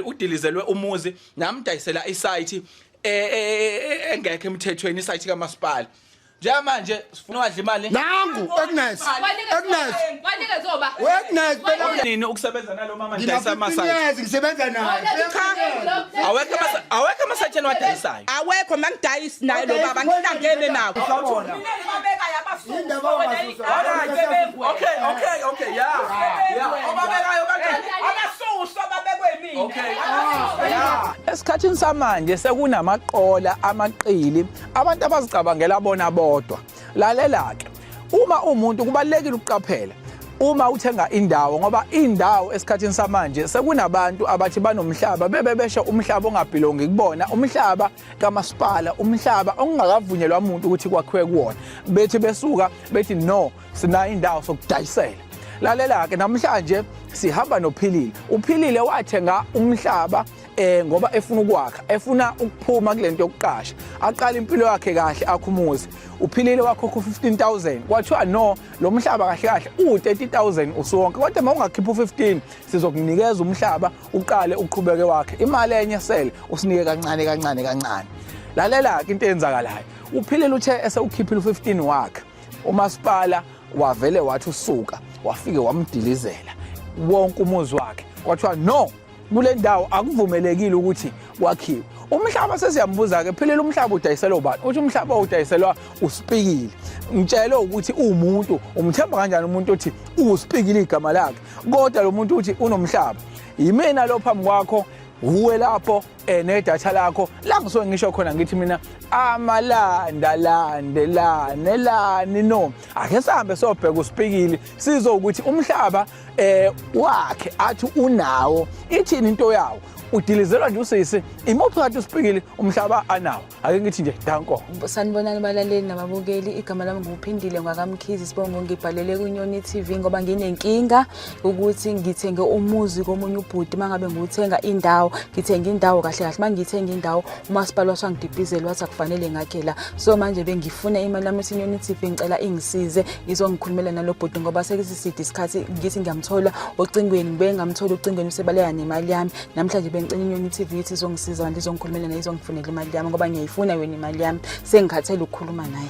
udilizelwe umuzi namdayisela isite engekho emthethweni isite kamasipala njengamanje sifuna wadla imali nangu Agnes Wanikezoba Agnes phela nini ukusebenza nalo mama ndayisa amasite ngisebenza naye awekho amasite wadayisayo awekho mangidayisi naye lo baba ngihlangene nako Okay, yeah. Obabekayo kanjani? Abasuso babekwemini. Okay. Esikhathini samanje sekunamaqola amaqili abantu abazicabangela bona bodwa. Lalela ke. Uma umuntu kubalekile ukuqaphela. Uma uthenga indawo ngoba indawo esikhathini samanje sekunabantu abathi banomhlaba bebebesha umhlaba ongabhilongi kubona umhlaba kamasipala umhlaba ongakavunyelwa umuntu ukuthi kwakhiwe kuwona bethi besuka bethi no sina indawo sokudayisela lalela ke namhlanje sihamba noPhilile uPhilile wathenga umhlaba ngoba efuna ukwakha efuna ukuphuma kulento yokuqasha aqala impilo yakhe kahle akhumuze uPhilile wakhokha 15,000 kwathiwa no lo mhlaba kahle kahle u30,000 usonke kodwa mawungakhipha u15 sizokunikeza umhlaba uqale uqhubeke wakhe imali enye sele usinike kancane lalela ke into eyenzakalayo uPhilile uthe esewukhiphile u15 wakhe umasipala wavele wathi usuka wafike wamdilizela wonke umuzi wakhe kwathiwa no kule ndawo akuvumelekile ukuthi kwakhiwe umhlaba sesiyambuza ke Philile umhlaba udayiselwa ubani uthi umhlaba udayiselwa uSpikile ngitshele ukuthi umuntu umthemba kanjani umuntu othi uSpikile igama lakhe kodwa lo muntu uthi unomhlaba yimina lo phambi kwakho uwe lapho nedatha lakho la ngisuke ngisho khona ngithi mina amalandelane no ake sihambe sobheka uSpikile sizokuthi umhlaba wakhe athi unawo ithini into yawo udilizelwa nje usisi imuphi kade uSpikile umhlaba anawo ake ngithi nje danko sanibonani balaleli nababukeli igama lami nguPhindile ngwakamkhizi sibongo ngibhalele kuNyoni TV ngoba nginenkinga ukuthi ngithenge umuzi komunye ubhuti mangabe nguthenga indawo ngithenga indawo kahle kahle mangithenga indawo umasipala wasangidipizela wathi akufanele ngakhe la so manje bengifuna imali yami eSinyoni TV ngicela ingisize ngizongikhulumela nalo bhuti ngoba sekisisidi isikhathi ngithi ngiyamthola ocingweni bengamthola ocingweni usebaleka nemali yami namhlanje bengicela iNyoni TV ithi izongisiza kanti izongikhulumela naye izongifunela imali yami ngoba ngiyayifuna yona imali yami sengikhathele ukukhuluma naye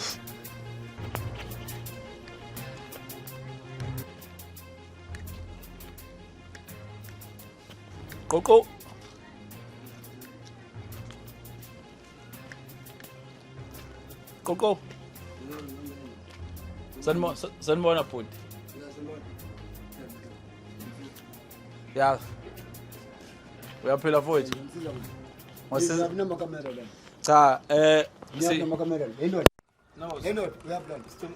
Qoqo sanibona bhuti ya uyaphila futhi noma kamera la cha noma kamera no uyaplan Sicela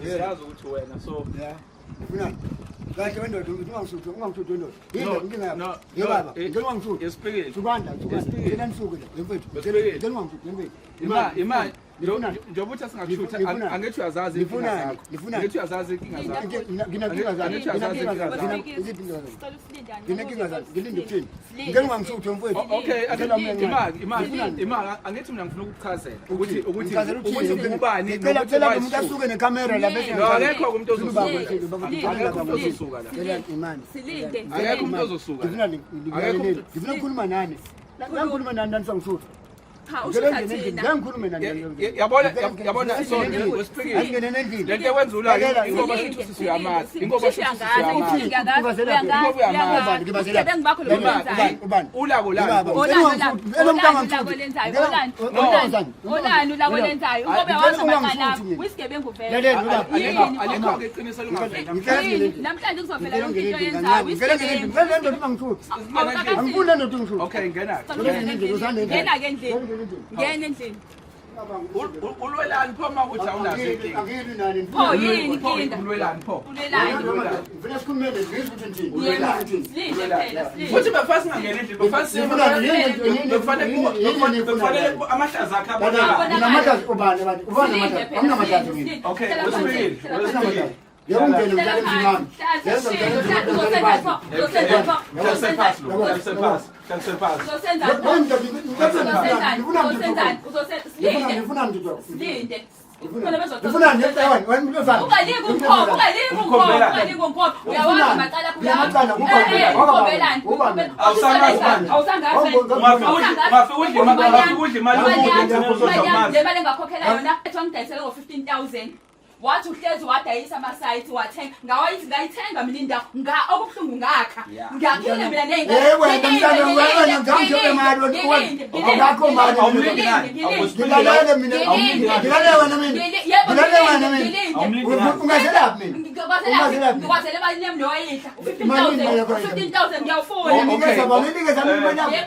ngiyazi ukuthi wena so yeah ufuna kahle wena ungangisuthi wena yini inkinga yebaba ngingangisuthi Yesipikile subanda ngena nisuke mfethu ngingangisuthi imali njengoba uthi singakushuthi angithi uyazazi inkinga zakho ngithi uyazazi inkinga zakho nginenkinga zakho ngilinde kuthini ngingangisuthi mfethu okay imali angithi mina ngifuna ukukuchazela ukuthi ubani phela umuntu asuke nekamera la bese akekho umuntu ozosuka la imani silinde akekho umuntu ozosuka ngifuna ukukhuluma nani ngikhuluma nani nisangisuthi yabona so ngene nendini lento ekwenza ulayo ingoba shithi sisiyamazi ingoba shithi sisiyamazi ulako la olani ulako lenzayo ngoba wazobakala wisigebengu vela alikho ngeqiniso lungavela namhlanje kuzovela yonke into yenzayo wisigebengu angifuna nento ngisuthi okay ngena ngena ke endlini ngene endlini ulwelani pho makuthi awunazo inkinga angiyini nani pho yini inkinga ulwelani pho ulelani ngifuna sikhulumele ngizwe ukuthi silinde phela silinde futhi befasi ngangena endlini befanele amahlazi akhe abonakala nginamahlazi ubani abantu ubani amahlazi anginamahlazi mina okay wesibili yebo ngene ngicela emzimami yenza ngifuna ufuna nje wena mfana ungaliki umkhomba ungaliki umkhomba uyawazi macala imali engakhokhela yona ngidayisele ngo-15,000 wathi uhlezi wadayisa ama-site wathenga ngawayithi ngayithenga mina indawo okubuhlungu ngakha ngiyakhile mina ngikwazele emalini yami noyihla 15,000 ngiyawufuna yebo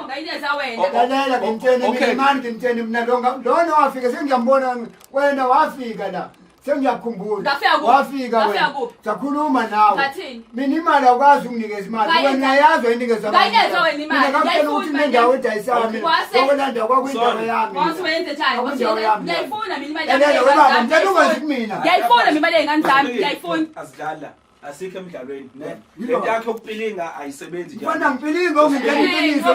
ngayinikeza wena lona wafika sengiyambona wena wafika la sengiyakhumbula wafika wena sakhuluma nawe mina imali awukwazi unginikeza imali wena uyayazi wayinikeza mina ngakutshela ukuthi nendawo edayisayo mina okwelanda kwakwindawo yami ngiyayifuna mina imali ey'ngane zami ngiyayifuna asikho emidlalweni ne lento yakho yokupilinga ayisebenzi njalo wena ngipilinga ungipiliso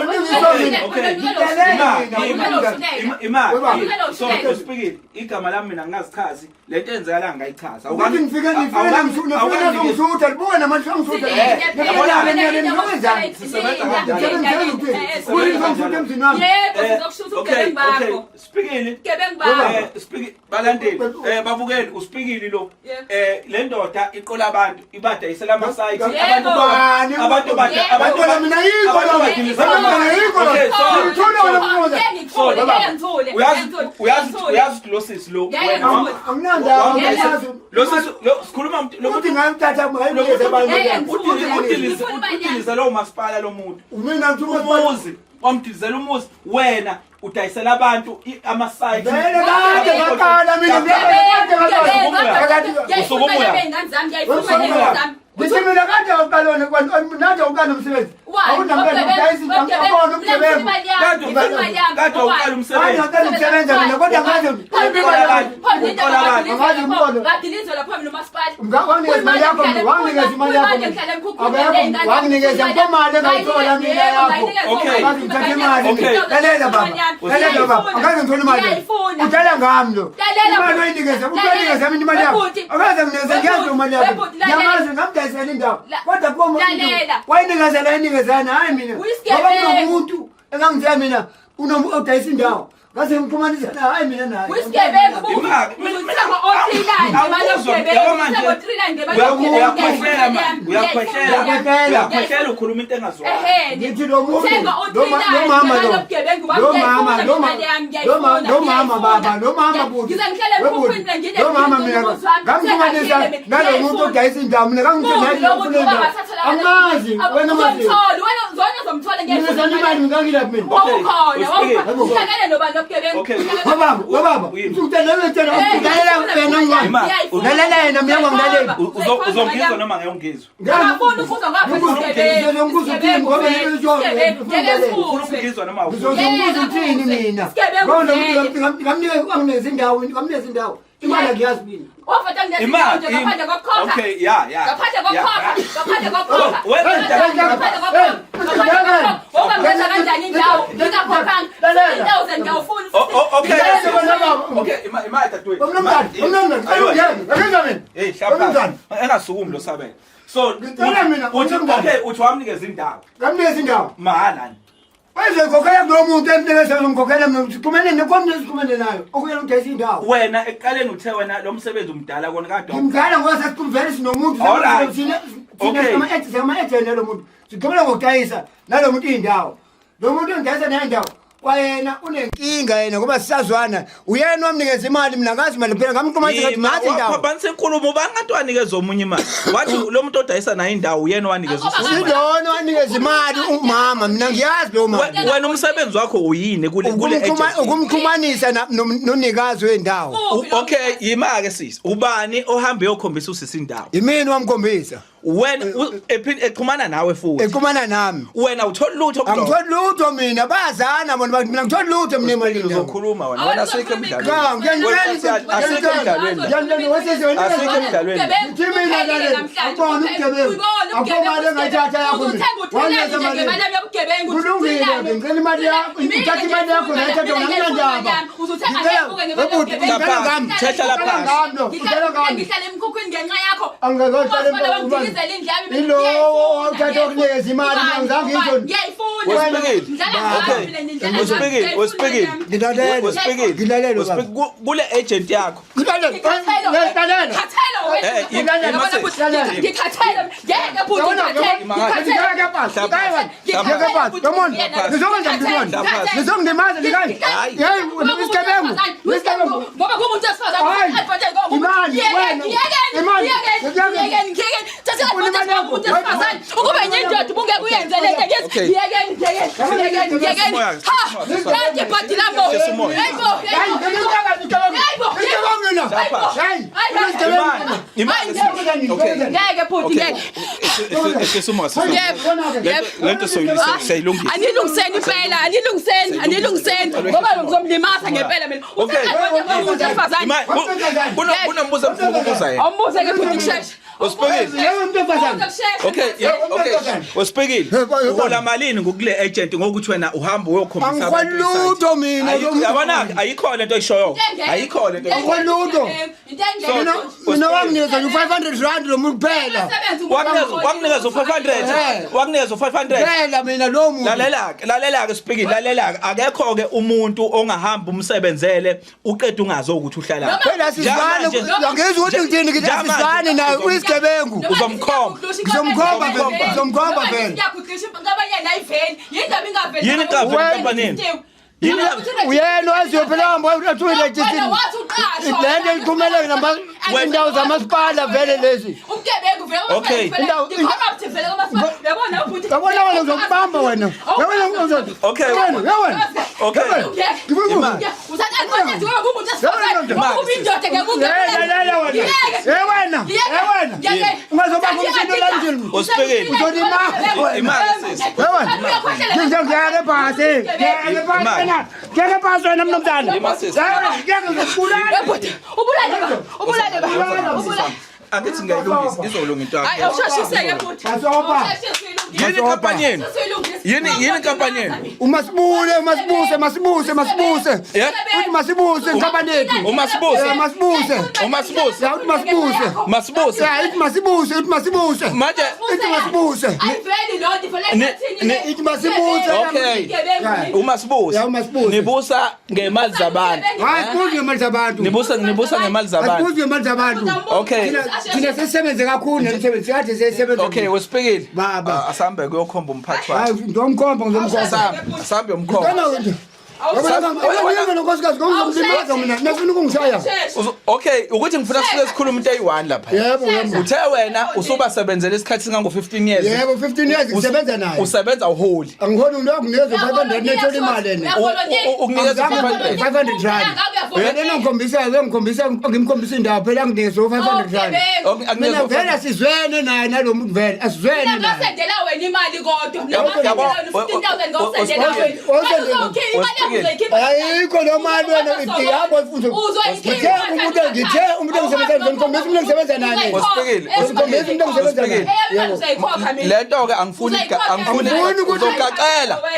so speaking igama lami mina ngingazichazi lento enzekala ngayichaza ukuthi ngifike ngifuna libona manje angisutha speaking balandeli babukeli uspikili lo le ndoda iqola abantu ibadayisela ama-site abantu mina yikho uyazi lo sisi lo sikhuluma ukuthi ngayimthatha udilize lowo masipala lo muntu umuzi wamdilizela umuzi wena udayisela abantu ama-site Ngithi mina kade uqalone nade uqala umsebenzi awunamkela udayisa akona umsebenzi kade uqala umsebenzi ngicela umsebenzi mina kodwa ngaze ngadilizwe lapho mina umasipala wanginikeza imali yakho wanginikeza imali engayithola mina yakho ngaze ngithathe imali lalela baba angaze ngithole imali utshela ngami lo imali oyinikeza uyinikeza mina imali yakho akaze nginikeza ngiyazi imali yakho ngiyamazi ngamdayisela indawo kodwa kuba umuntu wayinikezela inikezana hayi mina ngoba kunomuntu engangithiya mina udayisa indawo ngase ngixhumanisa na hayi mina naye uyakhwehlela ukhuluma into engazwakali ngithi lo muntu lo mama baba lo mama buti lo mama mina ngamxhumanisa nalo muntu odayisa indawo mina kangithi amazi wena mazi imali ngangilaphi mina baba ulalela yena mina ngomlaleli uzongizwa noma ngeyongizwa ufuna noma uzongizwa uthini mina ngamnikeza indawo imali akiyazi mina engasukumi lo sabela so uthi wamnikeza indawo ngamnikeza indawo mahalani Wayezokhokhela kulo muntu emnikeza ngikhokhela mina sikhumene nekomni sikhumene nayo okuyena udayisa indawo wena ekuqaleni uthe wena lo msebenzi umdala kona kade ngimdala ngoba sesikhumvele sinomuntu ama-agent lo muntu sikhumela ngokudayisa nalo muntu indawo lo muntu engidayisa nayo indawo kwayena unenkinga yena ngoba sisazwana uyena wamnikeza imali mina ngazi imali phela ngamxhumanisa ngathi ngathi indawo waphabanisa inkulumo bangathi wanikeza omunye imali wathi lo muntu odayisa nayo indawo uyena wanikeza uyona wanikeza imali umama mina ngiyazi lo mama wena umsebenzi wakho uyini kule ukumxhumanisa nonikazi wendawo okay yima-ke sisi ubani ohambe yokhombisa usisi indawo yimini wamkhombisa wena exhumana nawe futhi exhumana nami wena utholi lutho angitholi lutho mina bazana bona bathi mina ngitholi lutho mina emalini uzokhuluma wena asikho emidlalweni ubugebengu kulungile ngicela imali yakho ngithatha imali yakho nayithatha ngamandaba uzothenga ngebuke ngebuke Thetha lapha. ngihlala emkhukhwini ngenxa yakho ilo uthatha okunikeza imali ngizange ngizoni Ngiyayifuna. Kule agent yakho. Anilungiseni ngoba ngizomlimaza ngempela mina. Kunombuzo mfukubuza yena. Awumbuze ke futhi kusheshe. Uspekile. Uhola malini ngokule agent ngokuthi wena uhamba uyokhombisa Angikholutho mina. Yabona ayikho lento oyishoyo. Ayikho lento. Angikholutho. Mina wanginikeza u500 lo muntu kuphela. Wakunikeza u500. Wakunikeza u500. Phela mina lo muntu. Lalela ke Spekile, lalela akekho ke umuntu ongahamba umsebenzele uqeda ungazi ukuthi uhlala. Phela sizwane angezwe ukuthi ngithini ngithi asizwane naye uyisigebengu. Uzomkhomba vele. Yini kaVeni? Uyena waziyophela mbo register. Lento iphumelele namba indawo zamasipala vele lezi. Okay. Yabona wena uzokubamba wena. Yabona uzothi. Okay. Yabona. Okay. Ungazoba ngumthini lanjini. Uspekile. Uzodima. Imali sisi. Yabona. Ngiyake phasi. Ngiyake phasi wena mnumzana. Ngiyake ngikubulala. Ubulale. Akithi ngiyilungisa izolunga into yakho. Hayi awushashiseke futhi. Asoba. Yini kampanyeni? Yini kampanyeni? Umasibuse. Yeah. Uthi masibuse inkampani yethu. Umasibuse. Masibuse. Umasibuse. Uthi masibuse. Masibuse. Uthi masibuse. Manje Uthi masibuse. Ayiveli lo ndifanele Uthi masibuse. okay. Umasibuse. Nibusa ngemali zabantu. Hayi kuthi ngemali zabantu. Nibusa ngemali zabantu. Kuthi ngemali zabantu. Okay. Thina sesebenze kakhulu nemsebenzi kade sesebenza. Okay, Uspekile. Baba. Asambe kuyokhomba umphathi wakhe. Hayi ngizomkhomba Asambe umkhomba. Okay, ukuthi ngifuna sike sikhuluma into eyi1 lapha. Yebo. Uthe wena usubasebenzela isikhathi singango 15 years. Yebo 15 years ngisebenza naye. Usebenza uholi. Angiholi lo nginikeza 500 nethola imali ene. Ukunikeza 500 rand. Yena ngimkhombisa indawo phela nginikeza 500 rand. Mina vele sizwene naye nalomuntu vele asizwene naye. Ngasendela wena imali kodwa. Ngasendela 15000 ngosendela wena. Ayikho lo mali wena idiyabo ifuzo. Ngithe umuntu engisebenza ngikhombisa umuntu engisebenza naye. Ngikhombisa umuntu engisebenza naye. Lento ke angifuni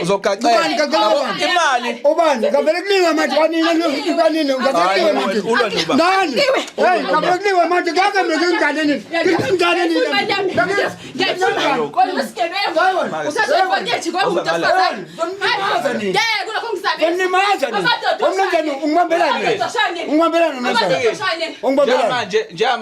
uzogacela. Imali. Ubani ngavele kuliwa manje kanini ngavele manje. Nani? Hey, ngavele kuliwa manje ngake mngengaleni. Ngingaleni.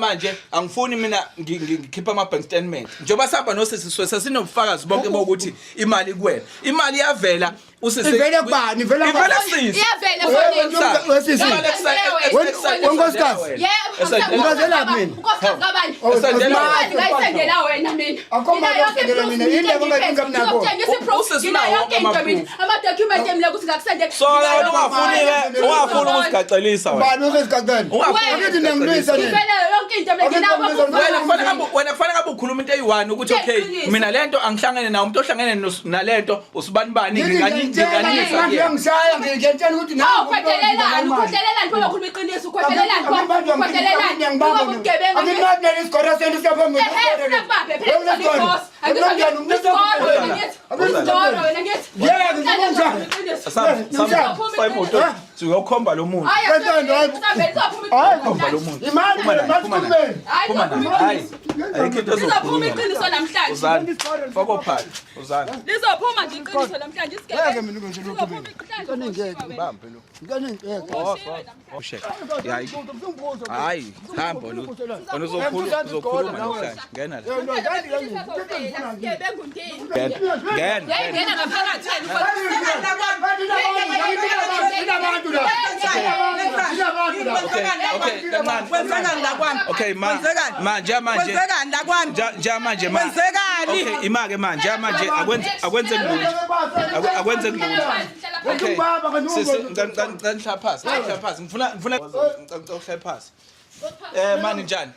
Manje angifuni mina ngikhipha ama bank statement. Njoba sihamba nosisi sesinobufakazi bonke bokuthi imali kuwena. Imali iyavela usisi. Ivele kubani? Ivela sisi. Ungazela mina. Ngayisendela wena mina. Ama-document emile ukuthi ngakusendela. So ungafuni ukusigacelisa wena. Bani uzosigacela? Ngithi nengilwisa nini? Wena kufanele ukhuluma into eyi-1 ukuthi okay mina lento angihlangene nawo umuntu ohlangene nalento usibanibani nginganyisa ngishaya ngitshela ukuthi nawe ukhwethelelani ngoba ukhuluma iqiniso ukhwethelelani angimabulele isigoro senu siyaphambi uyokhomba lo muntu lizophuma nje iqiniso namhlanje hayi hamba uzokhuluma namhlanje ngena la ngena ngaphakathi okay manje okay imake manje akwenze ngicela phasi ngifuna uhlala phasi mani njani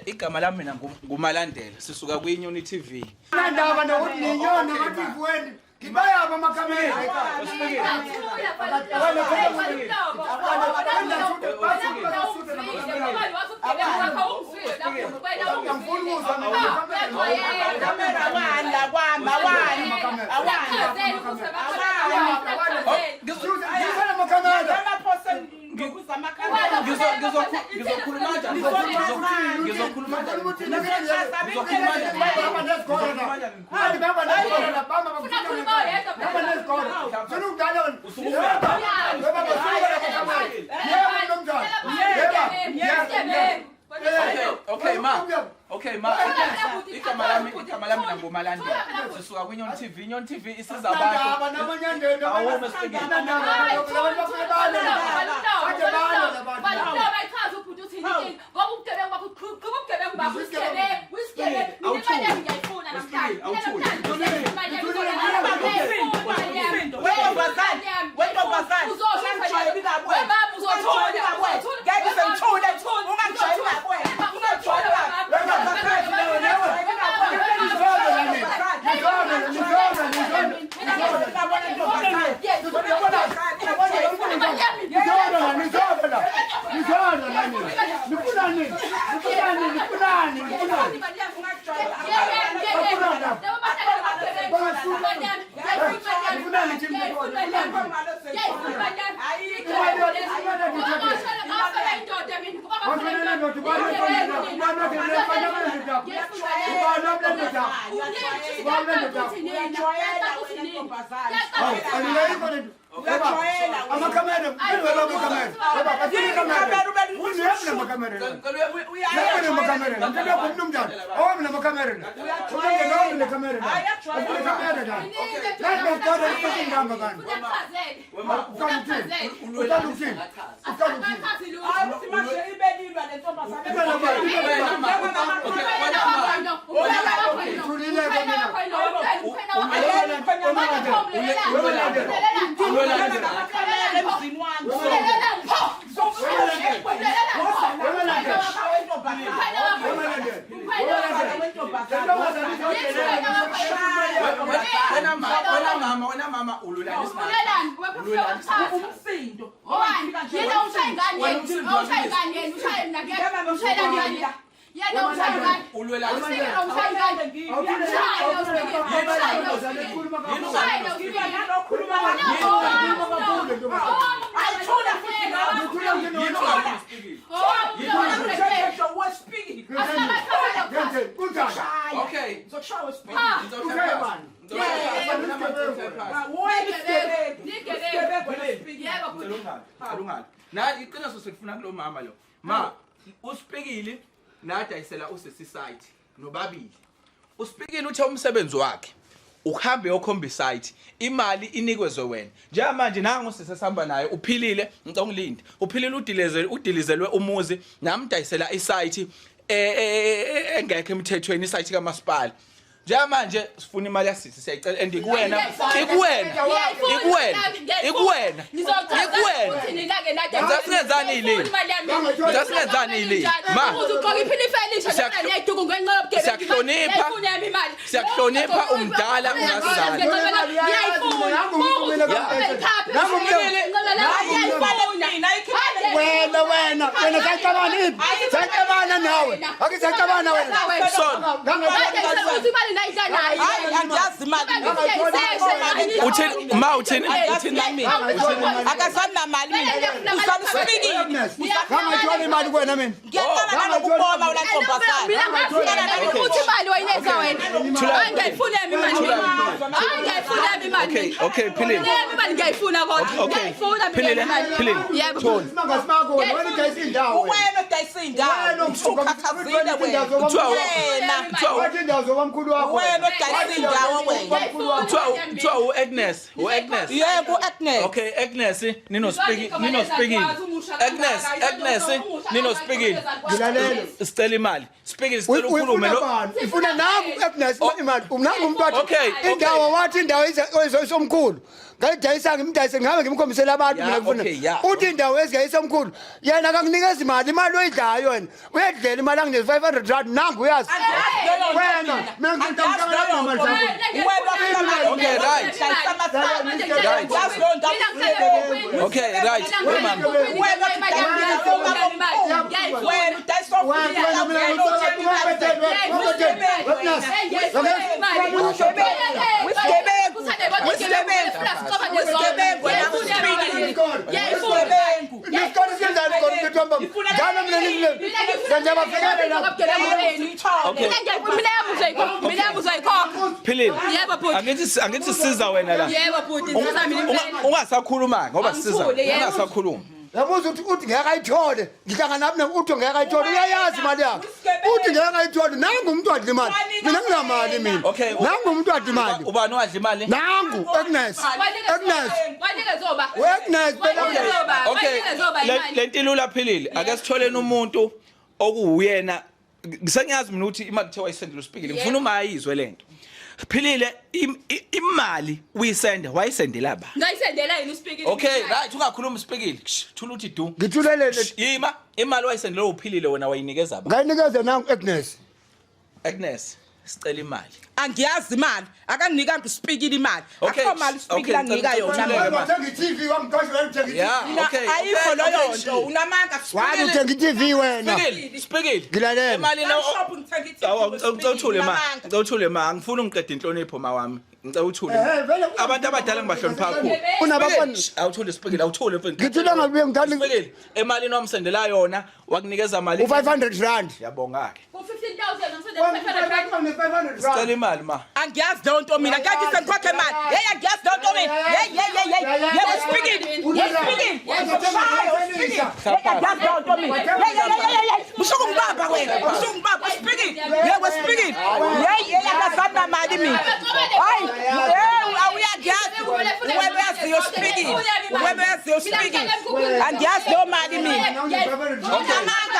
igama lami mina nguMalandela sisuka kwi-Inyoni TV ndaba nokuthi ninyoni ngathi Kibaya mama kamera. Okay ma igama lami nguMalandela sisuka kwi-Inyoni TV. Inyoni TV isiza abantu ma uSpikile nadayisela usesisite nobabili uSpikile uthe umsebenzi wakhe ukuhambe yokhomba isite imali inikezwe wena njengamanje nangu sisesihamba naye uphilile ngicela ungilinde uphilile udilizelwe umuzi nami dayisela isite engekho emthethweni isite kaMasipala Njamanje sifuna imali yasisi siyayicela and ikuwena Zasingenzani ilini ma siyakuhlonipha umdala ungasidala wena sayicabana nawe akisayicabana wena uthini akasana mali mina usana speaking ngangathola imali kuwena mina ngiyaqala nokubona ulantombazana uthi imali wayineza wena angiyifuna imali okay Philile imali ngiyayifuna kodwa ngiyayifuna Philile yebo wena udayisa indawo wena udayisa indawo usukhathazile wena wathi indawo zobamkhulu wakho wena udayisa indawo wena kuthiwa u-Agnes yebo Agnes okay Agnes nino speaking ngilalela sicela imali speaking sicela ukhulume lo ifuna nangu Agnes imali nangu umuntu wathi Okay. indawo wathi indawo izomkhulu ngayidayisa ngimdayise ngabe ngimkhombisela abantu mina kufuna uthi indawo ezingayisomkhulu yena akakunikeza imali oyidlayo wena uyedlela imali angine 500 rand nangu uyazi wena mina ngicela imali zakho okay right Philile angithi siza wena la ungasakhuluma ngoba siza ungasakhuluma yabuza uthi ngeke ayithole ngihlangana nabi uthi ngeke ayithole uyayazi imali yakhe uthi ngeke ayithole nangu umuntu wadla imali mina nginamali mina nangu umuntu wadla imali ubani wadla imali nangu Agnes okay lentilula Philile ake sitholeni umuntu okuwuyena ngisengiyazi mina ukuthi imali kuthiwa wayisendela uSpikile ngifuna uma ayizwe lento Philile imali uyisenda wayisendela ba ngayisendela yini uSpikile okay right ungakhuluma uSpikile thula uthi du ngithulelele yima imali wayisendela uPhilile wena wayinikeza ba ngayinikeza nangu Agnes sicela imali angiyazi imali akanginika uSpikile imali akho mali uSpikile anika yona wathenga iTV wangidosha uthenga okay ayikho leyo nto unamanga wathi uthenga iTV wena Spikile ngilalela imali ngicela ma ngifuna ungiqede inhlonipho mawami ngicela uthule abantu abadala ngibahlonipha kakhulu unabafana awuthule Spikile awuthule mfethu ngithula ngabe ngithanda Spikile emalini wamsendela yona wakunikeza mali u500 rand yabonga ke ku15000 ngomsende 500 sicela imali ma angiyazi leyo nto mina kanti sengikhokhe imali angiyazi leyo nto mina yebo Spikile Musuku ngibaba wena musuku ngibaba Spikile yebo Spikile akasana mali mina hayi awuyagiyazi wena yaziyo Spikile wena yaziyo Spikile angiyazi leyo mali mina unamanga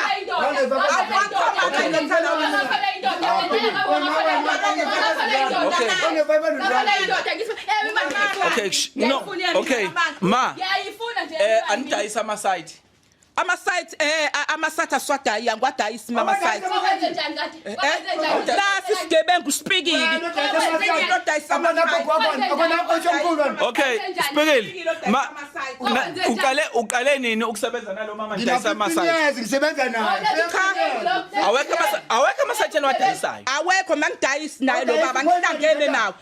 okay ma anidayisa ama site amasite aswadayi angwadayisi mama site la sisigebengu Spikile okay Spikile ma uqale nini ukusebenza nalo mama ndayisa ama site ngisebenza naye awekho ama site enwadayisayo awekho mangidayisi naye lo baba ngihlangene nawe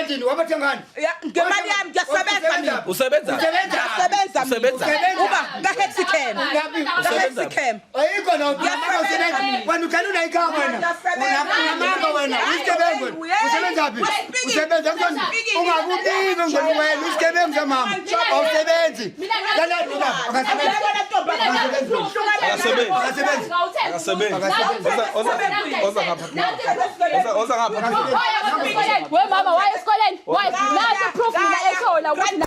endini wabathengani ngemali yami ngiyasebenza mina usebenza uba ngahexicam ayikho no wena ukhulula ikhaya unamanga wena usigebengu usebenza phi usebenza ungakubiki ngene wena usigebengu samama awusebenzi we mama waye esikoleni waye nathi proof mina ekhona ukuthi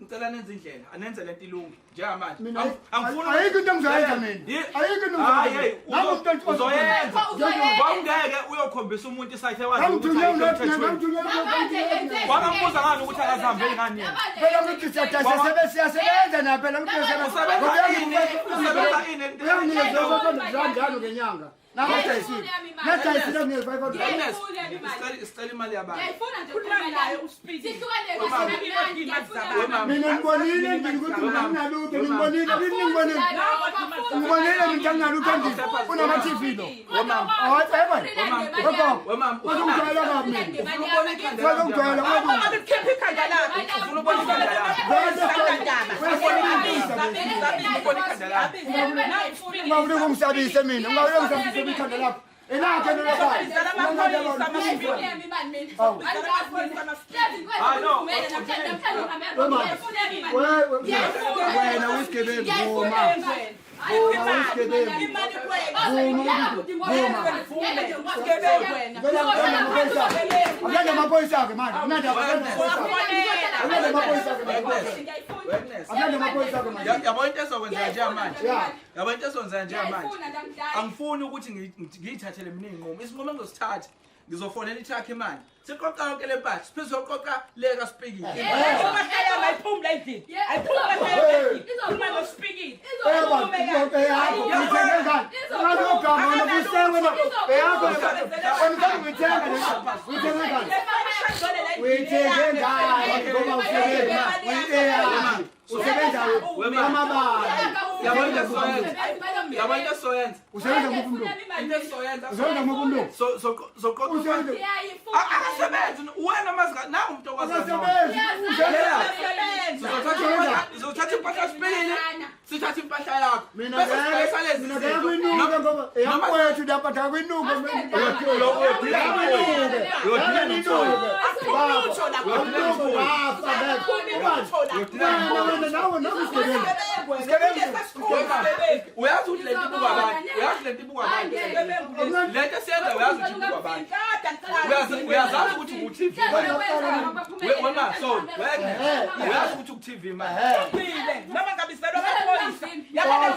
ngicela nenze indlela anenze lento ilungu njengamanje ayikho into engizoyenza mina ayikho into engizoyenza uzoyenza wangeke uyokhombisa umuntu isayithe wazi wangambuza ngani ukuthi akazihambeli ngani yena phela ukuthi siyasebenza na phela ukuthi usebenza ngenyanga isicela imali yabantu mina ngibonile ukuthi nginalutho ngibonile nginalutho nje unama-TV lo ungawulike ungisabise mina ungawulike ungisabise ikhanda lakho elakhe wena uyisigebengu angifuni ukuthi ngiyithathele mina inqomo isinqomo engizosithatha ngizofonela itraki manje siqoqa yonke le mpahla siphezulu soqoqa leka speaking wena mazika na umuntu okwazi sizothatha impahla sibili sithatha impahla yakho yakwethu lapha kwinuko uyazi ukuthi lento ibuka abantu uyazi lento ibuka abantu lento siyenza uyazi ukuthi ibuka abantu uyazazi ukuthi ku-TV wema so uyazi ukuthi ku-TV manje noma ngabiselwa amaphoyisa yabona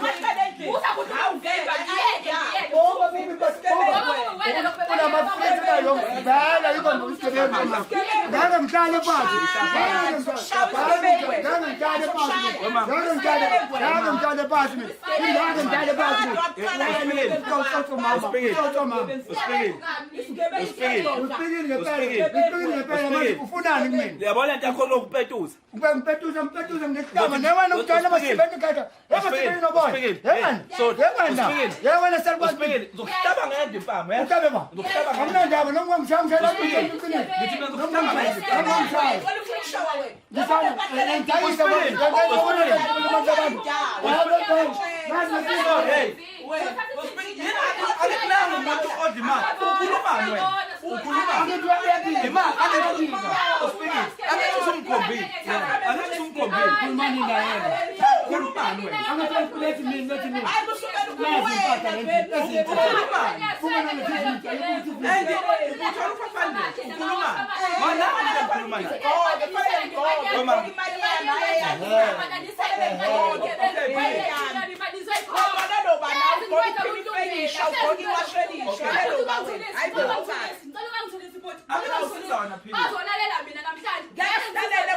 amathelendi yabona lento yakho lokupetuza ngipetuza ngekama newena ukuthola abasebenzi khatha abasebenzi noboya yewena uspikile zokuhlaba ngende mpamo ukabe ba amnandaba noma ngishaya ngiyalalela mina namhlanje ngiyalalela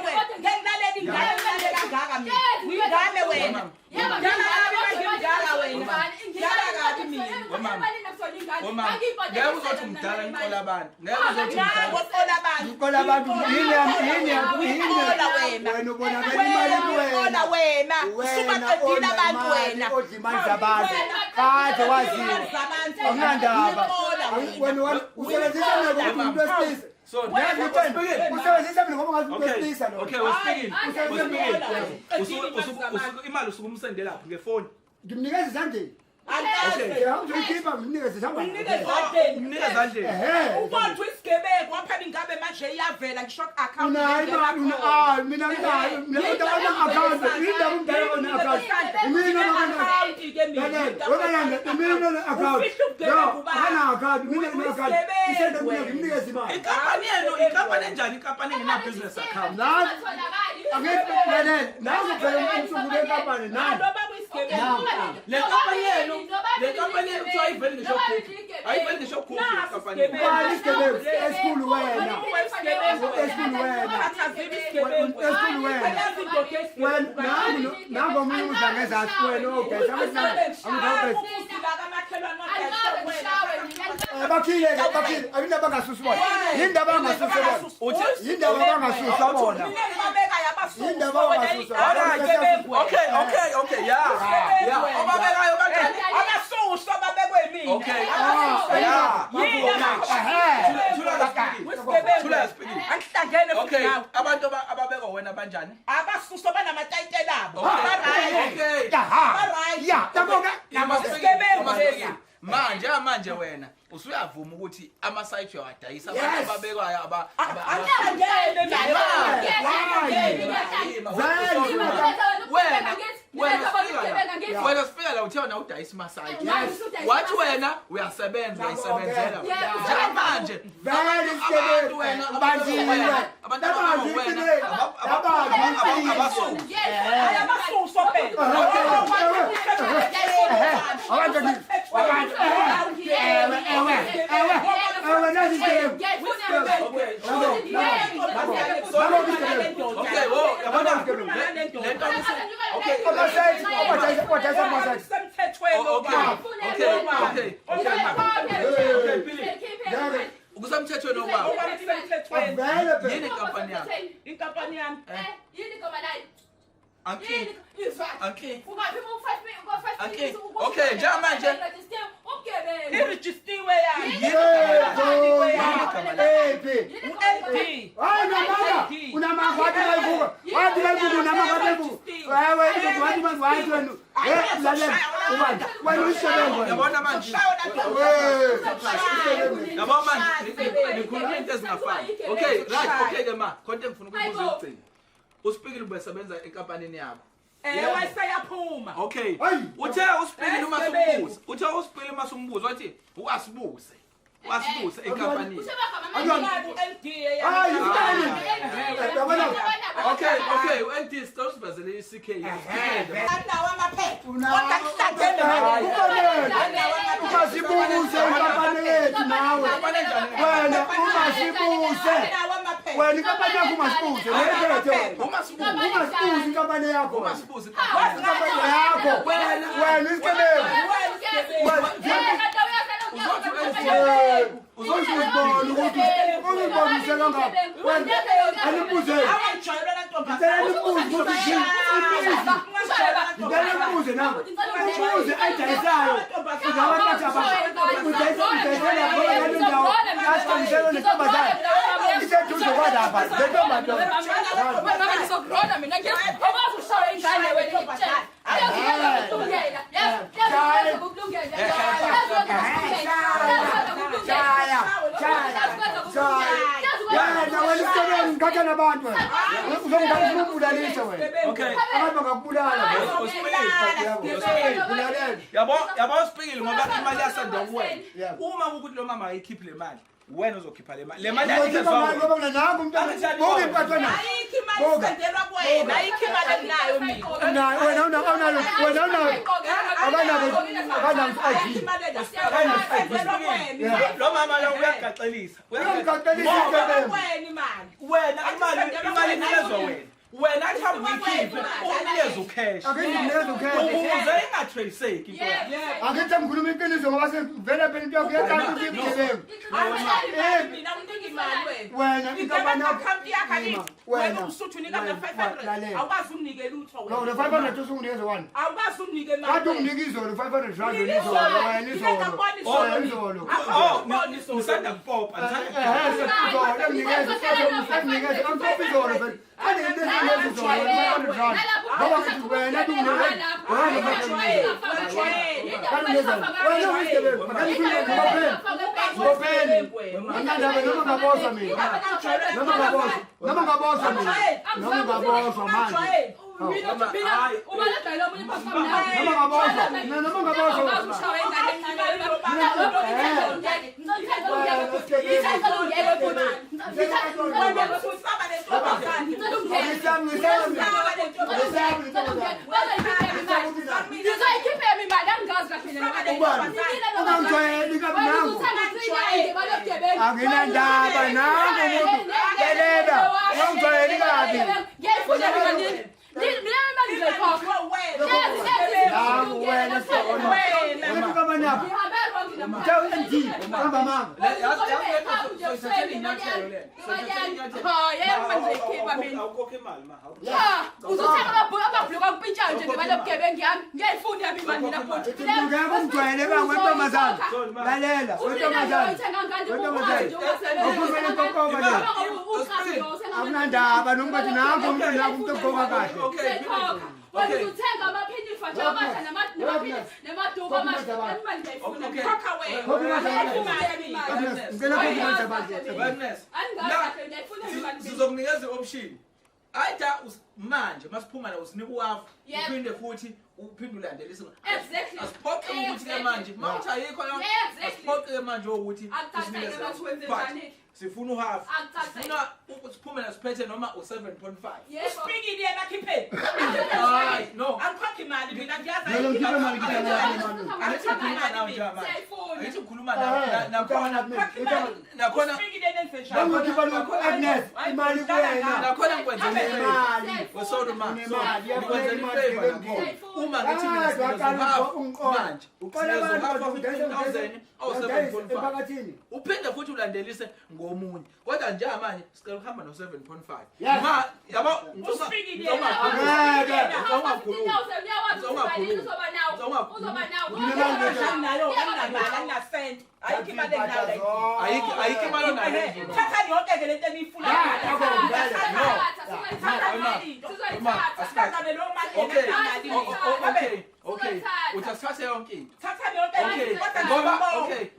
ingane kangaka mina ngeke uzothi umdala ngiqola abantu ngeke uzothi Ngiqola abantu yini wena ubona imali kuwena wena usubaqedile abantu wena odla imali zabantu kade waziwa akunandaba wena usebenzisa mina umuntu wesilisa so usebenzisa mina ngoba ngazi umuntu wesilisa lo okay imali usukumsende lapho ngefoni ngimnikeza izandeni okay ngikhipha ngimnikeza izandeni mnika ezandleni umuntu isigebengu waphela ingabe manje iyavela ngisho account mina nginayo ikampani enjani ikampani engena business account le kampani yenu kuthiwa ayiveli ngisho khuphi kampani esikhulu wena nango omunye udla ngezansi wena bakhile abinda bangasusi bona yindaba bangasusi bona yindaba bangasusi bona okay yeah obabekayo kanjani abasuso babekwe mina okay angihlangene okay abantu ababekwa wena banjani abasuso banamatayitela abo manje wena usuyavuma ukuthi ama-site yawadayisa abantu ababekwayo wena sifika la uthiwa na udayisa ama-site wathi wena uyasebenza uyayisebenzela njenganje abantu wena abasuso ukusemthethweni okwabo yini inkampani yakho inkampani yami okay njengamanje irejistiwe yani yabona manje nikhuluma into ezingafani okay right okay ke ma konke ngifuna ukubuza ukugcina uSpikile ubesebenza enkampanini yakho wayesayaphuma okay uthe uSpikile uma sumbuza wathi uasibuse enkampanini okay u-LD sibazele i-CK anawo amaphepha Umasibuse inkampani yethu nawe wena umasibuse wena inkampani yakho umasibuse umasibuse inkampani yakho umasibuse wena isigebengu uzozibona ukuthi uzibonise kangaka wena alibuze ngicela nangu ubuze ayidayisayo iseduze kwadapha ngikhatha nabantu uzongithatha ukubulalisha wena abantu bangakubulala yabo Spikile ngoba imali yasanda kuwena uma ukuthi lo mama ayikhiphi le mali wena uzokhipha le mali ngoba nangu umntwana bonke imphathwa nayo ayikho imali isendelwa kuwena ayikho imali enginayo mina wena lo mama lo uyagaxelisa uyagaxelisa wena imali inikezwa wena wena athi awuyikhiphe umnikeze ucash Akenginikeza ucash. ukuze ingatraceki into yakho. Angithi ngikhuluma iqiniso ngoba sevele phela into yakho yeqala ukuthi ibugebengu. Wena inkampani yakho wena usuthu unika mina 500 awukwazi unginike lutho no, the 500 usunginikeze one. awukwazi unginike Kade imali unginika izolo 500 rand wena izolo. Nisanda kupopa Anginandaba nangu umuntu lelela ungijwayeli kabi wena akunandaba nokuthi nangu umuntu umuntu ogqoka kahle. Uthenga amaphilisi ajabatha namaduku sizokunikeza i-option ayida manje masiphuma la usinika uwafu uphinde futhi uphinde ulandelise asiphoqe ukuthi ke manje mawuthi ayikho yonke asiphoqe manje ukuthi usinikeze sifuna uhafu sifuna siphume la siphethe noma u7.5 uspikile yena khipheni hayi no angikhokhi imali mina ngiyazi ayithi ukhuluma nakhona uspikile nenfesha imali kuwena nakhona ngikwenzela imali wesodo manje ngikwenzela ifavor nakhona uma ngithi mina manje uqala abantu 15,000 7.5 uphinde futhi ulandelise ngomunye kodwa njengamanje sicela ukuhamba no7.5 ma yabo uspikile ayikho imali nayo thatha yonke lento enifuna okay utasithatha yonke into thatha yonke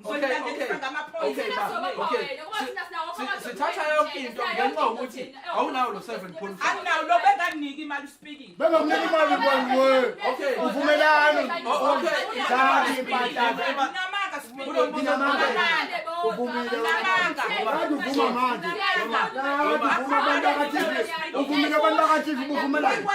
sithatha yonke into ngenxa ukuthi awunawo lo 7.5 anginawo lo benganiki imali uspikile bengakunika imali kwaniwe uvumelano uvumile abantu bakaTV buvumelano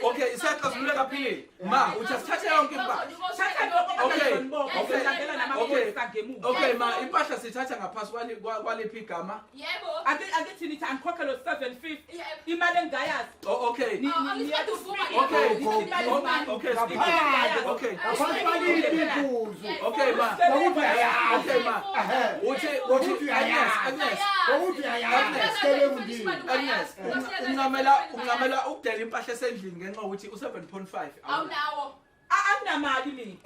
okay isiyaqazulule kaphili ma uthasithatha yonke impahla okay ma impahla sithatha ngaphasi kwaliphi igama akethi nithi angikhokhe lo 750 imali engayazi okay ungamela ukudela impahla esendlini ngenxa ukuthi u7.5 awunawo anginamali mina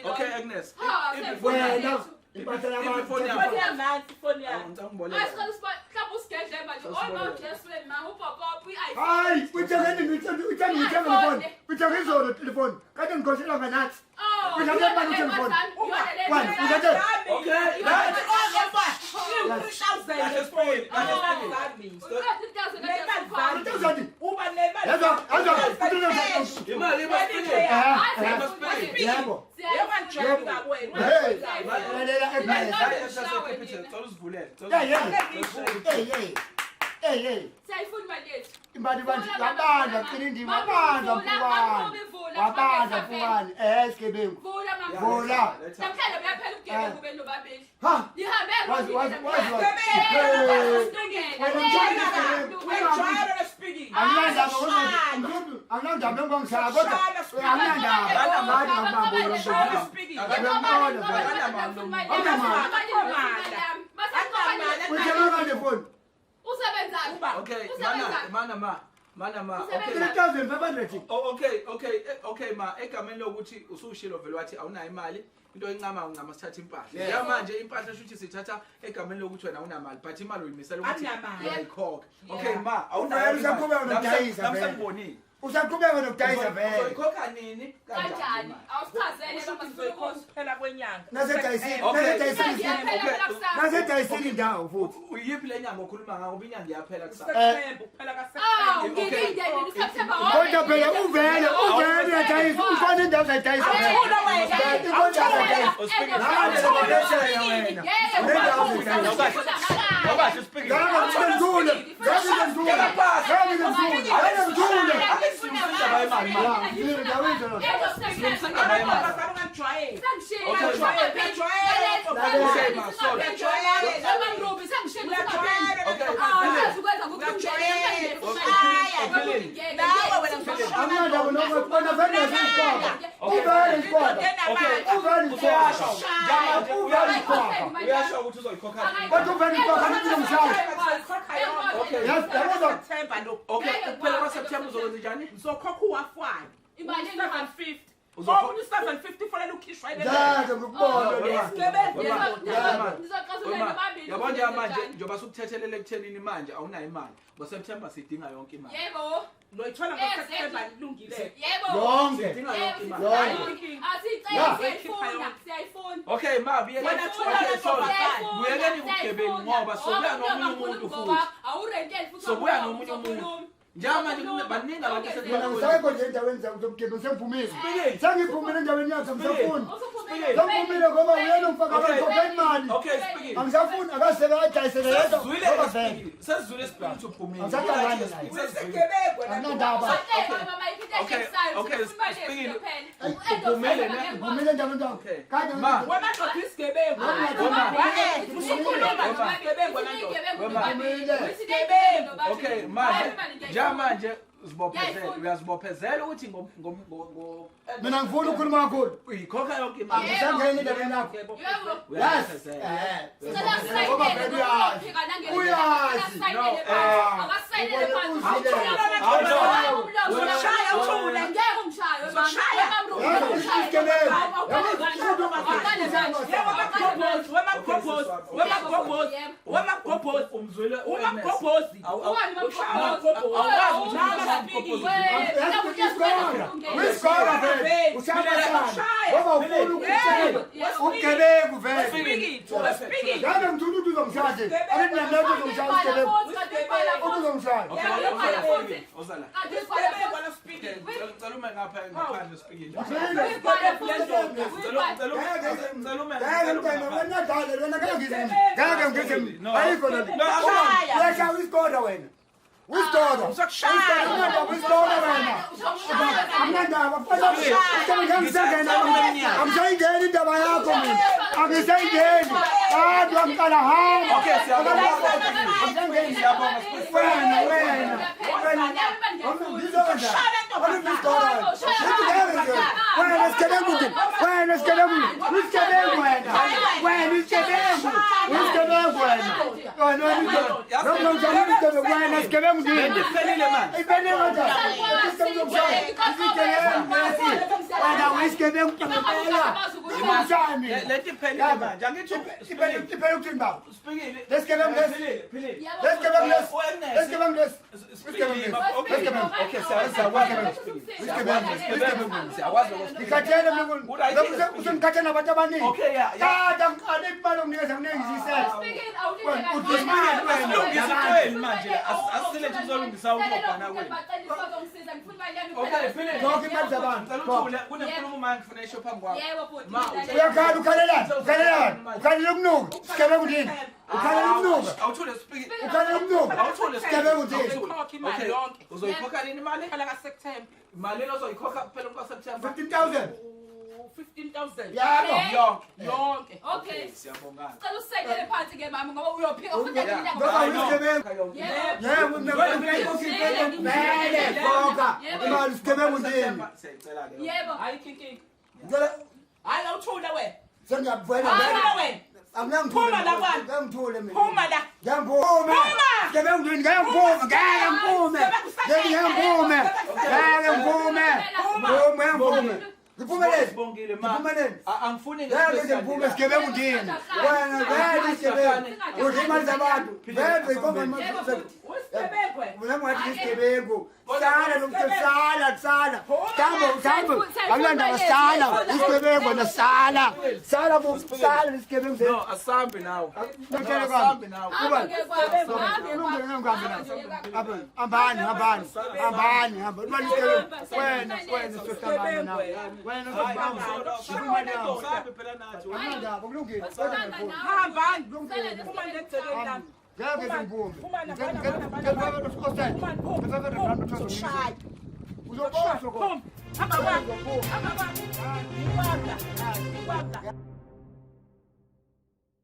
okay Agnes Phone Hayi, uthenge izolo telefoni. Kade ngikhoshela nganathi. Uthathe imali utelefoni. Wani, uthathe. Imali bantu wabanda qinindima wabanda mfukwane wabanda mfukwane sigebengu vula namhlanje uyaphela ubugebengu kube nobabili ha lihambe wazi anginandaba engongisala kodwa anginandaba usebenzani Okay, mana okay. 3,500 Okay ma egameni lokuthi usushilo vele wathi awunayo imali into encama ungama sithatha impahla ya manje impahla shuthi sithatha egameni lokuthi wena awunamali but imali uyimisela ukuthi uyayikhokha okay ma awunayo namsangibonile usaqhubeka nokudayisa vele uzoyikhokha nini kanjani awusichazele phela kwenyanga nasedayisile indawo futhi uyiphi le nyanga okhuluma ngayo inyanga iyaphela kusasa kuphela kodwa phela uvele uyadayisa ufana indawo zayidayisa uyasho ukuthi uzoyikhokha okay kuphela kwaSeptember uzokwenza njani ngizokhokha uwafwayo imali 750 750 fanele ukhishwa yabona manje njoba sukuthethelele ekuthenini manje awunayo imali ngoSeptember sidinga yonke imali yebo loyithola ngoSeptember ilungile yonke sidinga yonke imali siyayifuna okay ma buyekeni ubugebengu ngoba sokuya nomunye umuntu futhi sokuya nomunye umuntu njamanje baningi abantu ngisekho nje endaweni zobugebengu sengiphumile sengiphumile endaweni yakho ngisafuni sengiphumile ngoba uyena umfaka akakhokha imali angisafuni akasebe adayisele yedwa sesizule esiphila uphumile anandaba uphumile ne uphumile endaweni yakho kade wena xaphi isigebengu okay manje zibophezela uyazibophezela ukuthi mina ngifuna ukukhuluma kakhulu uyikhokha yonke imali ngisangena endaweni yakho ubugebengu vele ngabe ngithula ukuthi uzomshaya abenamleko uzomshaya uzomshaya ngicela uma ngaphandle speaking ngeke ngithi ayikho lento uyashaya isikhoda wena Wisdom. I'm saying get in the Mayako. I'm saying get in. I'm gonna have. Okay, Let's get him this. Okay, siyakwazi Ngikhathele mina usengikhathele nabantu abaningi. Okay, yeah. Tata ngiqale imali onginikeza kuningi izisele. Usilungise manje asile tuzolungisa ukubhana kwenu. Okay, finish. Zonke imali zabantu. Kunenkulumo manje ngifuna isho phambi kwakho. Yebo bhuti. Uyakhala ukhalelani? Ukhalela ukunuka. Sigebengu ndini? Ukhalela ukunuka. Awuthule speak. Ukhalela ukunuka. Awuthule Sigebengu ndini? Ukhokha imali yonke. Uzoyikhokha nini imali? Phela ka September. Imali ozoyikhokha kuphela kwa-September. 15,000. 15,000. Yabo. Yonke. Okay. Siyabongana. Cela usekele phansi ke mama ngoba uyophika futhi Ngoba uyisigebengu. Yebo, vele khokha. Imali sigebengu ndini? Siyayicela-ke. Yebo. Hayi kinkinga. Ngicela Hayi awuthula wena. sengiyakuvela Phuma wena. Phuma la bwana. ngangithule mina. Phuma la. Ngiyangiphume. Sigebengu ndini? Ngiyangiphume. Ngiyangiphume. Ngiyangiphume. Ngiphumelele. Sibongile ma. Ngiphumelele. Angifuni Ngeke ngiphume sigebengu ndini? Wena vele isigebengu. Udla imali zabantu. Vele ikhomba imali zabantu. Usigebengwe. Wena ngathi isigebengu. Sala lokusala sala. Tambo. Awulanda basala. Isigebengu nasala. Sala bo sala isigebengu. No, asambe nawe. Ngitshela Asambe kwami. nawe. Kuba Ambani. ambani. Wena sosabana nawe. Wena sosabana. Usambe phela nathi. Wena kulungile. Hamba. Phuma ngegcekeni lami. Ngeke ngiphume. Phuma nabana Uzoshaya. Uzoboshwa. Hamba bwana. Hamba bwana. Iwanda.